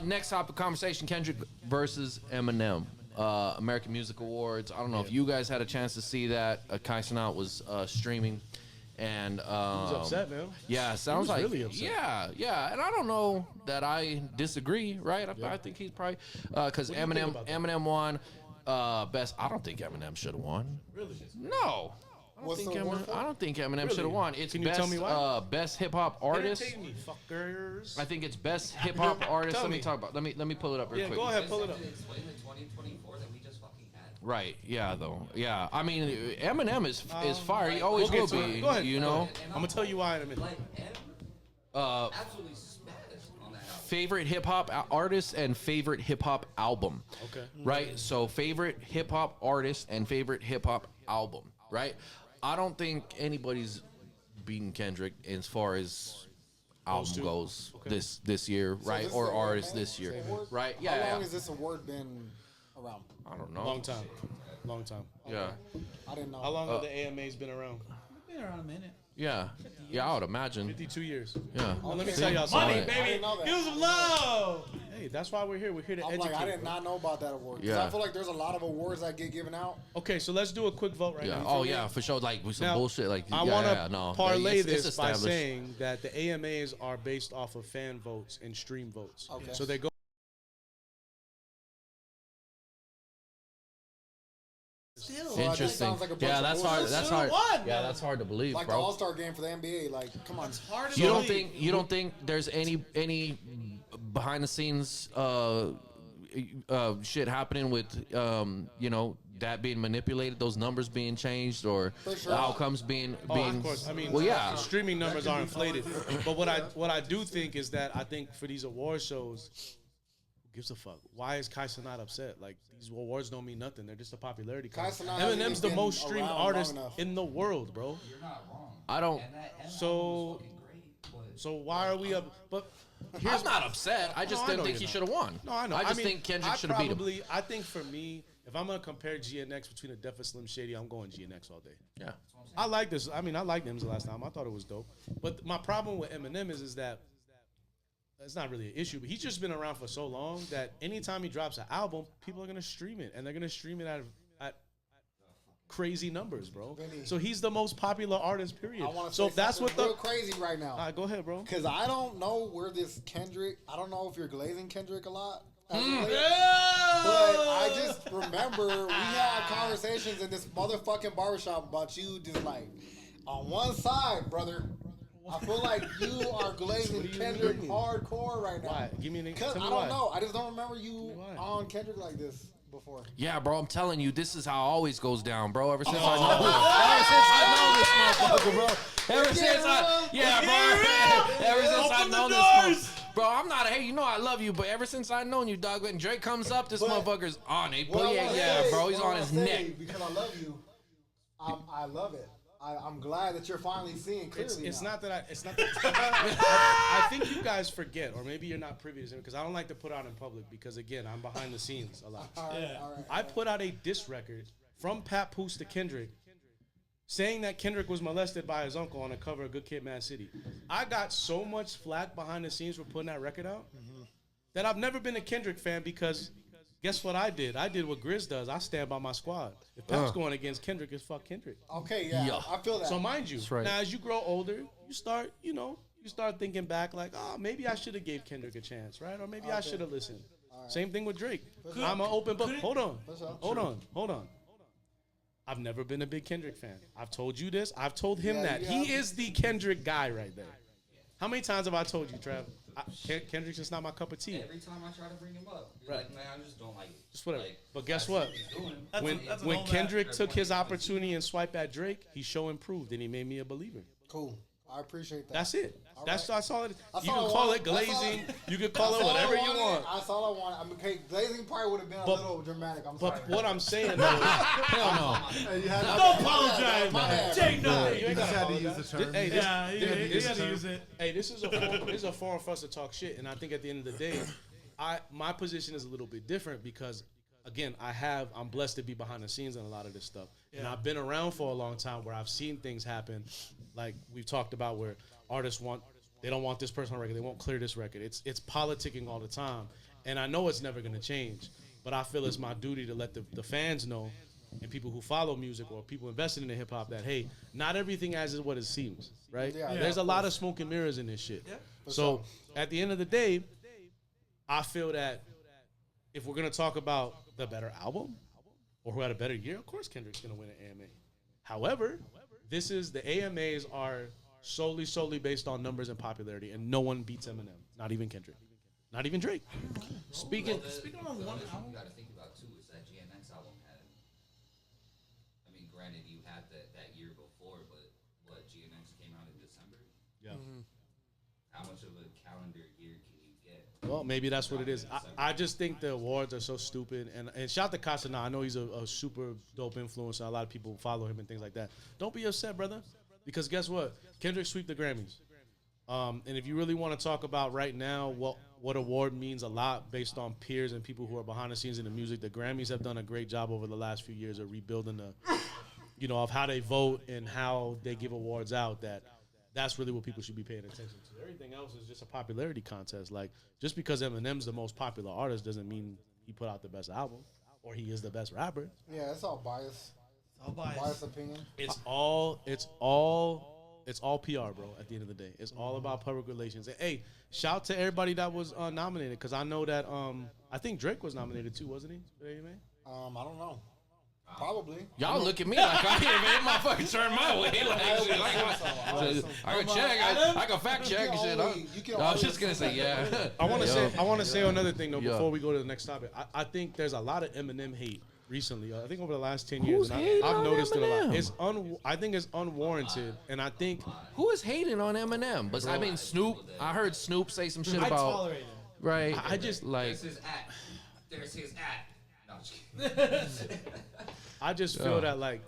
Next topic conversation: Kendrick versus Eminem. American Music Awards. I don't know if you guys had a chance to see that. Kai Cenat was streaming, and he was upset, man. Yeah, sounds like really upset. Yeah, and I don't know that I disagree. Right? I think he's probably because Eminem won best. I don't think Eminem should have won. Really? No. I don't think Eminem should have won. It's best, tell me why? Best hip hop artist. Entertain me, fuckers. I think it's best hip hop artist. Let me talk about. Let me pull it up real quick. Go ahead, pull it up. Explain the 2024 that we just fucking had. Right. Yeah. Though. Yeah. I mean, Eminem is fire. He always will be. Go ahead. You know. I'm gonna tell you why in a minute. Like, absolutely smashed on that album. Favorite hip hop artist and favorite hip hop album. Okay. Right. So favorite hip hop artist and favorite hip hop album. Right. I don't think anybody's beaten Kendrick as far as album goes this year, So right? this Or is a artist main this year, award? right? How Yeah. long has this award been around? I don't know. Long time. Yeah. I didn't know. How long have the AMAs been around? Been around a minute. Yeah. Yeah. I would imagine. 52 years. Yeah. Well, let me Okay. tell y'all Money, something. I baby. didn't know that. Give some love. Hey, that's why we're here. We're here to I'm educate. like, I did not know about that award. 'Cause Yeah. I feel like there's a lot of awards that get given out. Okay, so let's do a quick vote right Yeah. now. Oh yeah, for sure. Like with some Now, bullshit. Like I yeah, want to yeah, no. parlay It's this by established. saying that the AMAs are based off of fan votes and stream votes. Okay. So they go. Still. So that just Interesting. sounds like a bunch Yeah, of that's bullshit. hard. That's Should've hard. won, Yeah, man. that's hard to believe, Like the bro. All-Star game for the NBA. Like, come on. Hard to You don't believe. think there's any behind the scenes shit happening with that being manipulated, those numbers being changed, or For sure. the outcomes being Of course. I mean, well, yeah. the streaming numbers are inflated. But what I do think is that I think for these award shows, who gives a fuck? Why is Kai Cenat upset? Like, these awards don't mean nothing. They're just a popularity Kai contest. Cenat hasn't Eminem's the been most streamed around artist long enough. in the world, bro. You're not wrong. I don't. And that So- fucking great, but So why are we up? But I'm not upset. I just No, I didn't know think you're he not. should have won. No, I know. I just mean, think Kendrick should have beat him. I think for me, if I'm gonna compare GNX between a Def and Slim Shady, I'm going GNX all day. Yeah. I like this. I mean, I liked him the last time. I thought it was dope. But my problem with Eminem is that it's not really an issue. But he's just been around for so long that anytime he drops an album, people are gonna stream it, and they're gonna stream it at crazy numbers, bro. Vinny. So he's the most popular artist. Period. I want to So say that's something what real crazy right now. All right, go ahead, bro. Because I don't know where this Kendrick. I don't know if you're glazing Kendrick a lot. as of late, But I just remember we had conversations in this motherfucking barbershop about you just like on one side, brother. I feel like you are glazing What do you Kendrick mean? hardcore right now. Why? Give me an Because example. I don't know. I just don't remember you why. on Kendrick like this before. Yeah, bro. I'm telling you, this is how it always goes down, bro. Ever since I know this motherfucker, bro. Ever since I, yeah, bro. Ever since I know this, bro. I'm not a hey. You know I love you, but ever since I known you, dog. When Drake comes up, this But- motherfucker's on it. What I But wanna yeah, say- bro. He's what I on his wanna say, neck. because I love you. I love it. I'm glad that you're finally seeing clearly. It's now. not that it's not that I think you guys forget, or maybe you're not privy to it, because I don't like to put out in public because again I'm behind the scenes a lot. All right, all right. I put out a diss record from Pat Poose to Kendrick, saying that Kendrick was molested by his uncle on the cover of Good Kid, Mad City. I got so much flack behind the scenes for putting that record out that I've never been a Kendrick fan because. Guess what I did? I did what Grizz does. I stand by my squad. If Pat's going against Kendrick, it's fuck Kendrick. Okay, yeah, I feel that. So mind you, right. now as you grow older, you start thinking back like, oh, maybe I should have gave Kendrick a chance, right? Or maybe I should have listened. Same thing with Drake. I'm an open book. Hold on. I've never been a big Kendrick fan. I've told you this. I've told him Yeah, that. yeah. He is the Kendrick guy right there. How many times have I told you, Trev? Kendrick's just not my cup of tea. Every time I try to bring him up, you're Right. like, man, I just don't like it. Just whatever. Like, But guess I see what? he's doing. When Kendrick took his opportunity and swiped at Drake, he show improved and he made me a believer. Cool. I appreciate that. That's it. That's all it is. That's You all can I call want. it That's all glazing. I- You can call That's it all I whatever you wanted. want. That's all I want. I mean, okay, glazing part would have been a But- little dramatic. I'm sorry. But what I'm saying though, Hell no. Hey, you had Don't apologize, My bad. Take no. you ain't Just gotta had to use the term. Hey, Yeah, you this had to is- use it. Hey, this is a forum for us to talk shit, and I think at the end of the day, my position is a little bit different because, again, I'm blessed to be behind the scenes on a lot of this stuff, and I've been around for a long time where I've seen things happen, like we've talked about where artists they don't want this person on record, they won't clear this record. It's politicking all the time, and I know it's never gonna change, but I feel it's my duty to let the fans know and people who follow music or people invested in the hip hop that, hey, not everything as is what it seems, right? Yeah. There's a lot of smoke and mirrors in this shit. Yeah. So at the end of the day, I feel that if we're gonna talk about the better album or who had a better year, of course Kendrick's gonna win an AMA. However, the AMAs are solely based on numbers and popularity, and no one beats Eminem, not even Kendrick, not even Drake. Speaking Speaking on one You album, got to think about too is that GNX album had. I mean, granted, you had that year before, but what GNX came out in December. Yeah. How much of a calendar year can you get? Well, maybe that's what it is. I just think the awards are so stupid. And shout out to Kai Cenat. I know he's a super dope influencer. A lot of people follow him and things like that. Don't be upset, brother. Because guess what? Kendrick sweep the Grammys. And if you really want to talk about right now what award means a lot based on peers and people who are behind the scenes in the music, the Grammys have done a great job over the last few years of rebuilding of how they vote and how they give awards out. That's really what people should be paying attention to. Everything else is just a popularity contest. Like, just because Eminem's the most popular artist doesn't mean he put out the best album or he is the best rapper. Yeah, it's all bias. all biased. Biased opinion. It's all PR, bro. At the end of the day, it's all about public relations. And, hey, shout to everybody that was nominated, because I know that I think Drake was nominated too, wasn't he? For AMA? I don't know. Probably. Y'all look at me like I ain't made my fucking turn my way. I can check. I can fact check and shit. I was just gonna say yeah. I want to say another thing though Yeah. before we go to the next topic. I think there's a lot of Eminem hate recently. I think over the last 10 years, Who's and hating I've on noticed it a lot. Eminem? I think it's unwarranted, and I think Who is hating on Eminem? But I mean Snoop. I heard Snoop say some shit I about tolerate it. right. I just like There's his at. There's his at. No, I'm just kidding. I just feel that like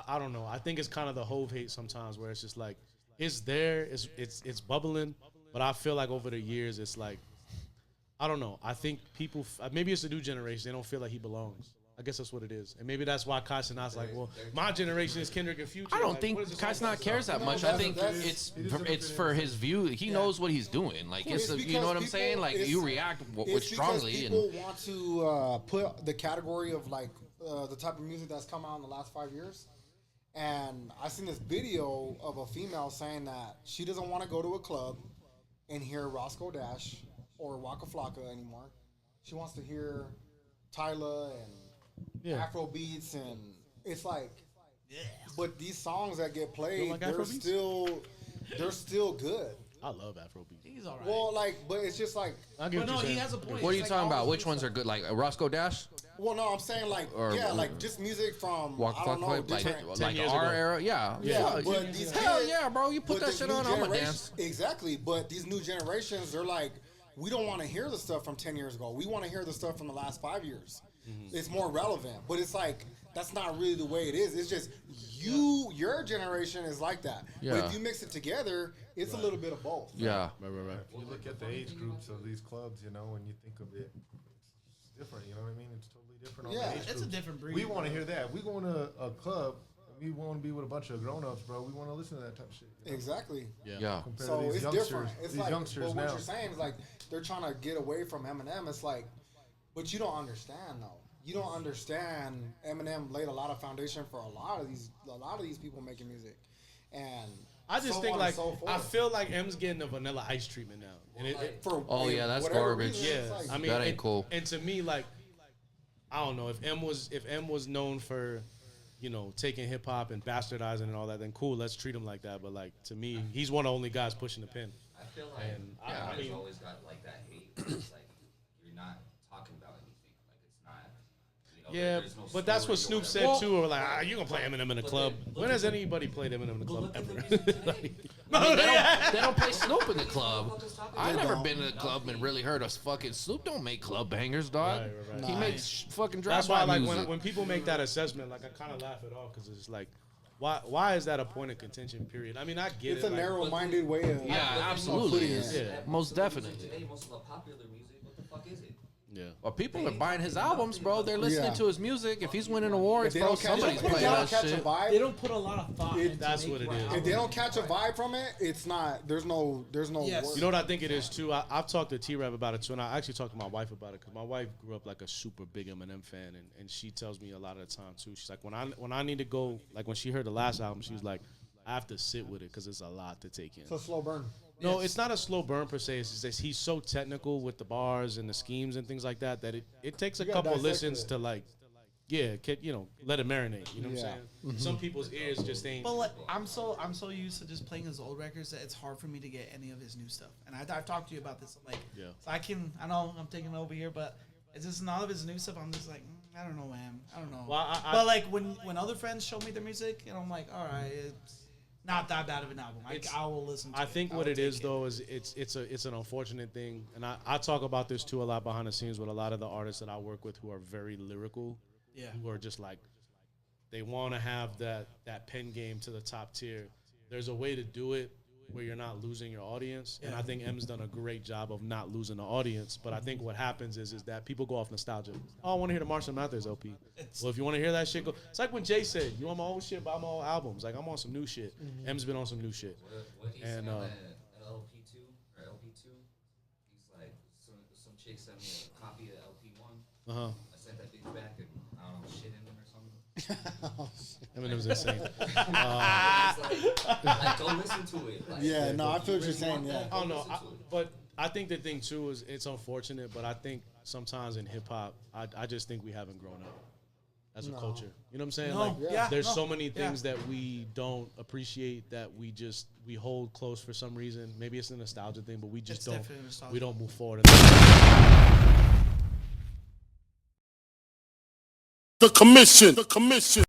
I don't know. I think it's kind of the Hove hate sometimes, where it's just like it's there, it's bubbling, but I feel like over the years it's like I don't know. I think people maybe it's the new generation. They don't feel like he belongs. I guess that's what it is, and maybe that's why Kai Cenat's like, well, my generation is Kendrick and Future. I don't Like, think what is this Kai all Cenat about? cares that much. I think it's for his view. He knows what he's doing. Like It's you know what I'm because saying? people- Like it's- you react with It's strongly because and people want to put the category of like the type of music that's come out in the last 5 years. And I seen this video of a female saying that she doesn't want to go to a club and hear Roscoe Dash or Waka Flocka anymore. She wants to hear Tyla and Afro beats, and it's like, but these songs that get played, like they're Afrobeats? still good. I love Afrobeat. He's all right. Well, like, but it's just like, I get but what no, you're he saying. has a point. what are you It's talking like about? all Which this ones are good? Like Roscoe Dash, well, no, I'm saying like, Or- like just music from Walk I don't know, like different. like years our ago. era. Yeah, Yeah, but these hell kids- yeah, bro. You put but that this shit new on, I'ma generation- dance. Exactly, but these new generations, they're like, we don't want to hear the stuff from 10 years ago. We want to hear the stuff from the last 5 years. It's more relevant, but it's like that's not really the way it is. It's just your generation is like that. But Yeah. if you mix it together, it's a little bit of both. Yeah, Right. If you look at the age groups of these clubs, you know, and you think of it, it's different. You know what I mean? It's totally different. Yeah. On the age It's a groups. different breed. We want to hear that. We go to a club. We want to be with a bunch of grown-ups, bro. We want to listen to that type of shit. You know? Exactly. yeah. Compared So to these it's youngsters, different. It's these like, youngsters but what now. you're saying is like they're trying to get away from Eminem. It's like, but you don't understand though. You don't understand. Eminem laid a lot of foundation for a lot of these people making music, and I just so think on like and so forth. I feel like M's getting the Vanilla Ice treatment now, and for Oh, yeah, that's whatever garbage. reason, yeah, it's like- I mean That ain't and- cool. And to me, like I don't know if M was known for you know, taking hip hop and bastardizing and all that, then cool, let's treat him like that. But like to me, he's one of the only guys pushing the pin. I feel like And I mean, always got like that hate. It's like you're not talking about anything. Like it's not. You know, yeah, there's no but that's what story or Snoop whatever. said too. Or like, you gonna play Eminem in a club? When has anybody played Eminem in a club ever? Like, I mean, they don't play Snoop in the club. I've never been in a club and really heard us fucking Snoop don't make club bangers, dog. Right. He makes fucking That's drive-by why, like, music. when people make that assessment, like, I kind of laugh it off because it's like, why is that a point of contention? Period. I me, I get It's it. a like, narrow-minded way of. Yeah, absolutely. putting Is. it. Yeah. Most definitely. Today, most of the popular music, what the fuck is it? Yeah. Well, people are buying his albums, bro. They're listening Yeah. to his music. If he's winning awards, If they bro, don't catch, somebody's if they playing don't that catch a shit. vibe, They don't put a lot of thought. into That's what making it is. albums. if they don't catch a vibe from it, it's not. There's no. Yes. Work. You know what I think it is too? I've talked to T-Rap about it too, and I actually talked to my wife about it because my wife grew up like a super big Eminem fan, and she tells me a lot of the time too. She's like, when I need to go, like when she heard the last album, she was like, I have to sit with it because it's a lot to take in. It's a slow burn. No, it's not a slow burn per se. It's just he's so technical with the bars and the schemes and things like that that it takes a You gotta couple dissect listens it. to like, you know, let it marinate. You know what I'm Yeah. saying? Some people's ears just ain't. But like, I'm so used to just playing his old records that it's hard for me to get any of his new stuff. And I've talked to you about this. I'm like, Yeah. so I know I'm taking over here, but it's just none of his new stuff. I'm just like, I don't know, man. I don't know. Well, but like when other friends show me their music, and I'm like, all right, it's not that bad of an album. I will listen to it. I think I what will it is take though is it's an unfortunate thing, and I talk about this too a lot behind the scenes with a lot of the artists that I work with who are very lyrical, Yeah. who are just like they want to have that pen game to the top tier. There's a way to do it where you're not losing your audience, and I think M's done a great job of not losing the audience. But I think what happens is that people go off nostalgia. Oh, I want to hear the Marshall Mathers LP. Well, if you want to hear that shit, go. It's like when Jay said, "You want my old shit? Buy my old albums." Like I'm on some new shit. M's been on some new shit. What he And, said on LP2 or LP2, he's like, some chick sent me a copy of LP1. Uh huh. I sent that bitch back and I don't know, shit in them or something. Eminem's insane. It's like, go listen to it. Like, Yeah, no, I feel what you're really saying. want Yeah. that, Oh go no, listen to it. but I think the thing too is it's unfortunate, but I think sometimes in hip hop, I just think we haven't grown up as a culture. You know what I'm saying? No, Like, yeah, there's no, so many yeah. things that we don't appreciate that we hold close for some reason. Maybe it's a nostalgia thing, but we just It's don't. definitely nostalgia. We don't move forward. The commission.